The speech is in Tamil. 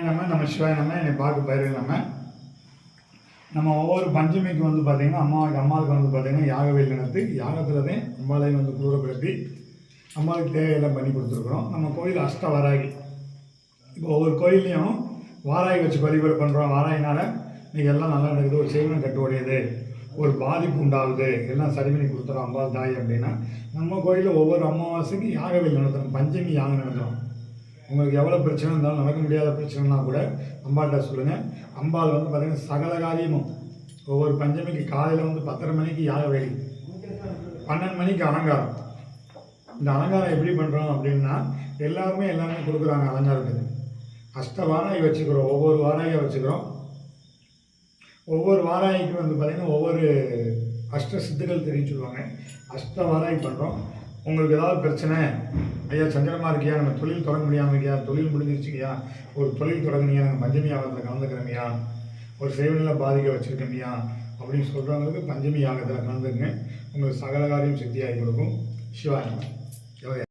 நம்ம சிவாய என்னை பார்க்க பயிர்கள் நம்ம ஒவ்வொரு பஞ்சமிக்கு பார்த்திங்கன்னா அம்மாவுக்கு பார்த்திங்கன்னா யாகவேல் நடத்தி யாகத்தில் தான் அம்பாலையும் குளிரப்படுத்தி அம்மாவுக்கு தேவையெல்லாம் பண்ணி கொடுத்துருக்குறோம். நம்ம கோயில் அஷ்ட வாராகி. இப்போ ஒவ்வொரு கோயில்லையும் வாராகி வச்சு வழிபாடு பண்ணுறோம். வாராகினால் இன்றைக்கி எல்லாம் நல்லா நடக்குது, ஒரு செய்வனம் கட்டுடையது, ஒரு பாதிப்பு உண்டாகுது, எல்லாம் சரி பண்ணி கொடுத்துறோம் அம்பாள் தாய் அப்படின்னா நம்ம கோயிலில் ஒவ்வொரு அமாவாசைக்கு யாகவேல் நடத்துகிறோம். பஞ்சமி யாகம் நடத்துகிறோம். உங்களுக்கு எவ்வளோ பிரச்சனை இருந்தாலும் நடக்க முடியாத பிரச்சனைனா கூட அம்பாள்கிட்ட சொல்லுங்கள். அம்பாள் பார்த்திங்கன்னா சகல காரியமும் ஒவ்வொரு பஞ்சமிக்கு காலையில் 10:30 மணிக்கு யாகவேலி, 12 மணிக்கு அலங்காரம். இந்த அலங்காரம் எப்படி பண்ணுறோம் அப்படின்னா எல்லாமே கொடுக்குறாங்க அலங்காரத்துக்கு. அஷ்ட வாராகி வச்சுக்கிறோம். ஒவ்வொரு வாராகியாக வச்சுக்கிறோம். ஒவ்வொரு வாராகிக்கு பார்த்திங்கன்னா ஒவ்வொரு அஷ்ட சித்துக்கள் தெரியும் சொல்லுவாங்க. அஷ்ட வாராகி பண்ணுறோம். உங்களுக்கு ஏதாவது பிரச்சனை, ஐயா சஞ்சலமாக இருக்கியா, நம்ம தொழில் தொடங்க முடியாமல் இருக்கியா, தொழில் முடிஞ்சிருச்சுக்கியா, ஒரு தொழில் தொடங்குனியா, நாங்கள் பஞ்சமி யாகத்தில் கலந்துக்கிறோமியா, ஒரு சேவனில் பாதிக்க வச்சுருக்கோமியா அப்படின்னு சொல்கிறவங்களுக்கு பஞ்சமி யாகத்தில் கலந்துக்குங்க. உங்களுக்கு சகல காரியம் சக்தியாகி கொடுக்கும். சிவாயம்.